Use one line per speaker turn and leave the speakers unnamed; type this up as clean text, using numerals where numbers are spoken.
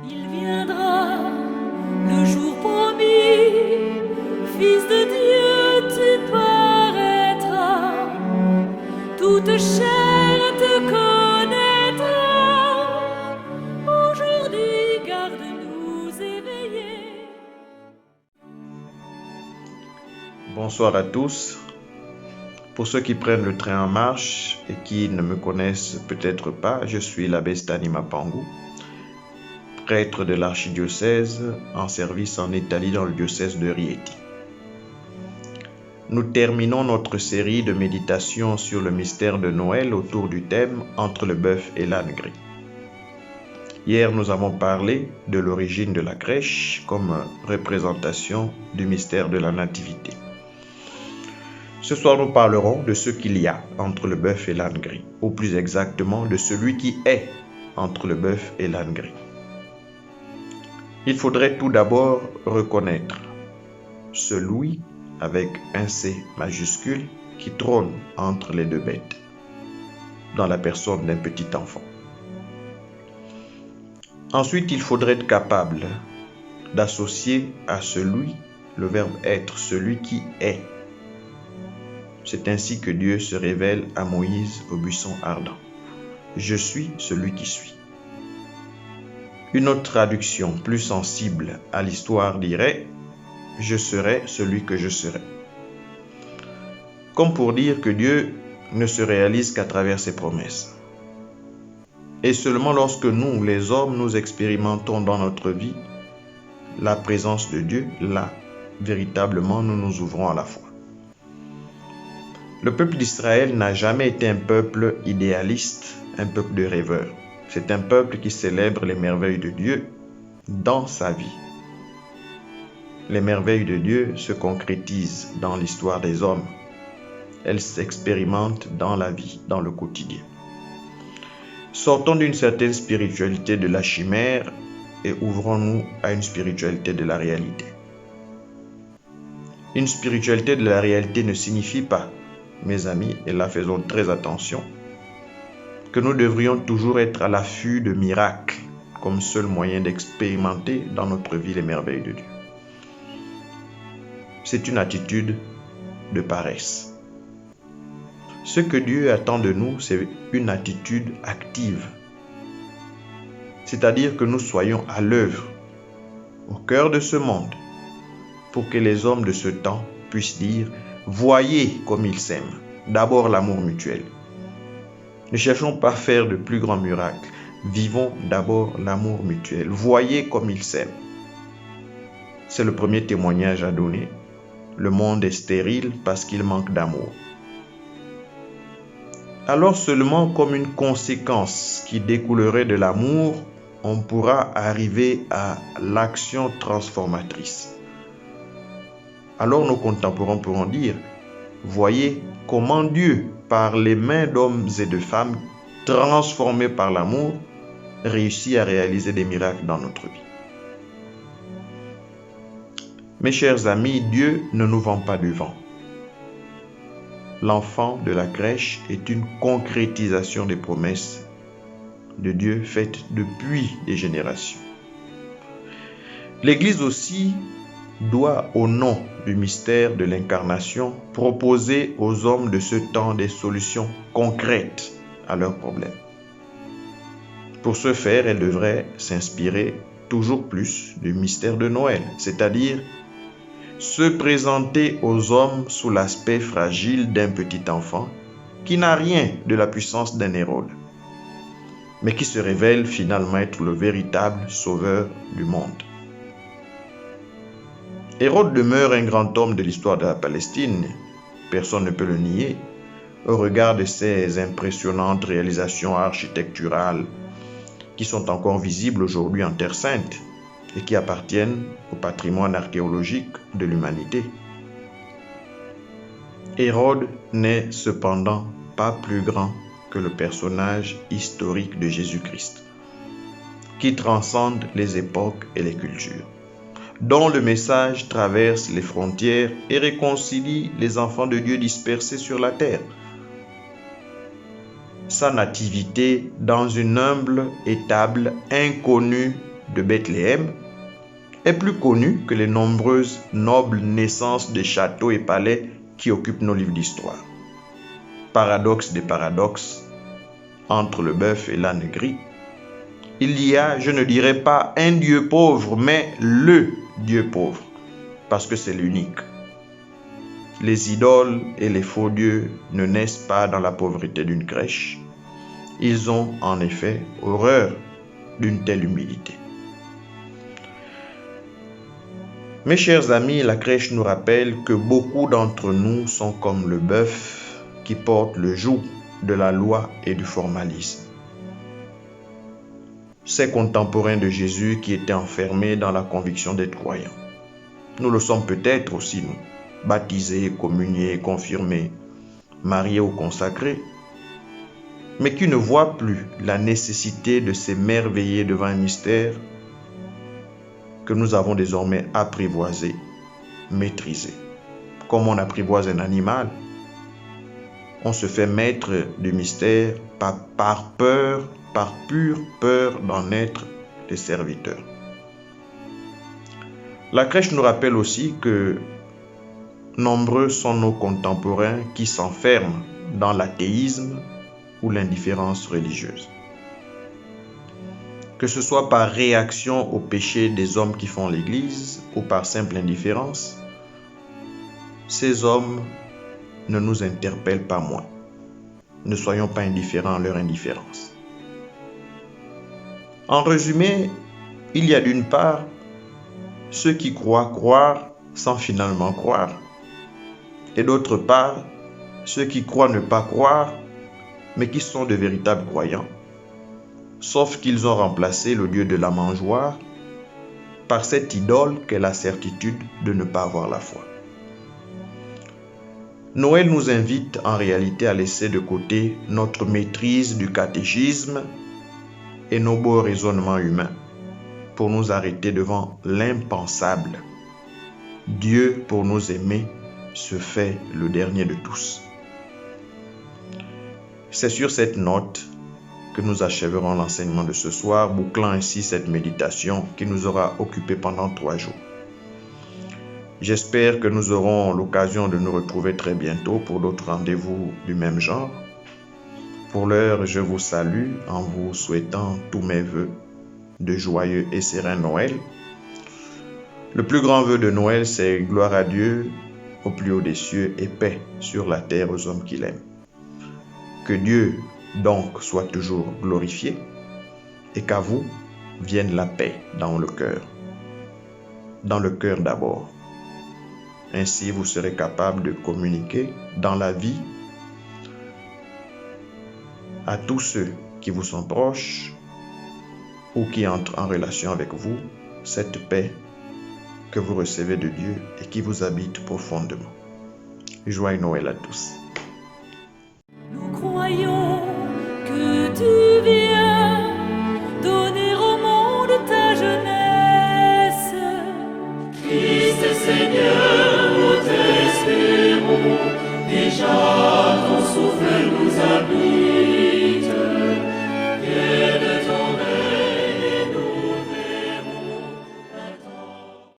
Il viendra le jour promis, Fils de Dieu, tu paraîtras, toute chair te connaîtra. Aujourd'hui, garde-nous éveillés.
Bonsoir à tous. Pour ceux qui prennent le train en marche et qui ne me connaissent peut-être pas, je suis l'abbé Stani Mapangou, prêtre de l'archidiocèse en service en Italie dans le diocèse de Rieti. Nous terminons notre série de méditations sur le mystère de Noël autour du thème « Entre le bœuf et l'âne gris ». Hier, nous avons parlé de l'origine de la crèche comme représentation du mystère de la Nativité. Ce soir, nous parlerons de ce qu'il y a entre le bœuf et l'âne gris, ou plus exactement de celui qui est entre le bœuf et l'âne gris. Il faudrait tout d'abord reconnaître celui avec un C majuscule qui trône entre les deux bêtes, dans la personne d'un petit enfant. Ensuite, il faudrait être capable d'associer à celui le verbe être, celui qui est. C'est ainsi que Dieu se révèle à Moïse au buisson ardent. Je suis celui qui suis. Une autre traduction plus sensible à l'histoire dirait « Je serai celui que je serai ». Comme pour dire que Dieu ne se réalise qu'à travers ses promesses. Et seulement lorsque nous, les hommes, nous expérimentons dans notre vie la présence de Dieu, là, véritablement, nous nous ouvrons à la foi. Le peuple d'Israël n'a jamais été un peuple idéaliste, un peuple de rêveurs. C'est un peuple qui célèbre les merveilles de Dieu dans sa vie. Les merveilles de Dieu se concrétisent dans l'histoire des hommes. Elles s'expérimentent dans la vie, dans le quotidien. Sortons d'une certaine spiritualité de la chimère et ouvrons-nous à une spiritualité de la réalité. Une spiritualité de la réalité ne signifie pas, mes amis, et là faisons très attention, que nous devrions toujours être à l'affût de miracles comme seul moyen d'expérimenter dans notre vie les merveilles de Dieu. C'est une attitude de paresse. Ce que Dieu attend de nous, c'est une attitude active. C'est-à-dire que nous soyons à l'œuvre, au cœur de ce monde, pour que les hommes de ce temps puissent dire « Voyez comme ils s'aiment ». D'abord l'amour mutuel. Ne cherchons pas à faire de plus grands miracles. Vivons d'abord l'amour mutuel. Voyez comme ils s'aiment. C'est le premier témoignage à donner. Le monde est stérile parce qu'il manque d'amour. Alors seulement comme une conséquence qui découlerait de l'amour, on pourra arriver à l'action transformatrice. Alors nos contemporains pourront dire, voyez comment Dieu, par les mains d'hommes et de femmes transformés par l'amour, réussit à réaliser des miracles dans notre vie. Mes chers amis, Dieu ne nous vend pas du vent. L'enfant de la crèche est une concrétisation des promesses de Dieu faites depuis des générations. L'Église aussi doit, au nom du mystère de l'incarnation, proposer aux hommes de ce temps des solutions concrètes à leurs problèmes. Pour ce faire, elle devrait s'inspirer toujours plus du mystère de Noël, c'est-à-dire se présenter aux hommes sous l'aspect fragile d'un petit enfant qui n'a rien de la puissance d'un Hérode, mais qui se révèle finalement être le véritable sauveur du monde. Hérode demeure un grand homme de l'histoire de la Palestine, personne ne peut le nier, au regard de ses impressionnantes réalisations architecturales qui sont encore visibles aujourd'hui en Terre Sainte et qui appartiennent au patrimoine archéologique de l'humanité. Hérode n'est cependant pas plus grand que le personnage historique de Jésus-Christ, qui transcende les époques et les cultures, dont le message traverse les frontières et réconcilie les enfants de Dieu dispersés sur la terre. Sa nativité dans une humble étable inconnue de Bethléem est plus connu que les nombreuses nobles naissances de châteaux et palais qui occupent nos livres d'histoire. Paradoxe des paradoxes, entre le bœuf et l'âne gris, il y a, je ne dirais pas un Dieu pauvre, mais le Dieu pauvre, parce que c'est l'unique. Les idoles et les faux dieux ne naissent pas dans la pauvreté d'une crèche. Ils ont en effet horreur d'une telle humilité. Mes chers amis, la crèche nous rappelle que beaucoup d'entre nous sont comme le bœuf qui porte le joug de la loi et du formalisme. Ces contemporains de Jésus qui étaient enfermés dans la conviction d'être croyants. Nous le sommes peut-être aussi, nous, baptisés, communiés, confirmés, mariés ou consacrés, mais qui ne voient plus la nécessité de s'émerveiller devant un mystère que nous avons désormais apprivoisé, maîtrisé. Comme on apprivoise un animal, on se fait maître du mystère par peur, par pure peur d'en être les serviteurs. La crèche nous rappelle aussi que nombreux sont nos contemporains qui s'enferment dans l'athéisme ou l'indifférence religieuse. Que ce soit par réaction au péché des hommes qui font l'Église ou par simple indifférence, ces hommes ne nous interpellent pas moins. Ne soyons pas indifférents à leur indifférence. En résumé, il y a d'une part ceux qui croient croire sans finalement croire, et d'autre part ceux qui croient ne pas croire, mais qui sont de véritables croyants, sauf qu'ils ont remplacé le Dieu de la mangeoire par cette idole qu'est la certitude de ne pas avoir la foi. Noël nous invite en réalité à laisser de côté notre maîtrise du catéchisme et nos beaux raisonnements humains pour nous arrêter devant l'impensable. Dieu, pour nous aimer, se fait le dernier de tous. C'est sur cette note que nous achèverons l'enseignement de ce soir, bouclant ainsi cette méditation qui nous aura occupés pendant 3 jours. J'espère que nous aurons l'occasion de nous retrouver très bientôt pour d'autres rendez-vous du même genre. Pour l'heure, je vous salue en vous souhaitant tous mes vœux de joyeux et serein Noël. Le plus grand vœu de Noël, c'est gloire à Dieu au plus haut des cieux et paix sur la terre aux hommes qu'il aime. Que Dieu donc soit toujours glorifié et qu'à vous vienne la paix dans le cœur d'abord. Ainsi, vous serez capable de communiquer dans la vie à tous ceux qui vous sont proches ou qui entrent en relation avec vous, cette paix que vous recevez de Dieu et qui vous habite profondément. Joyeux Noël à tous.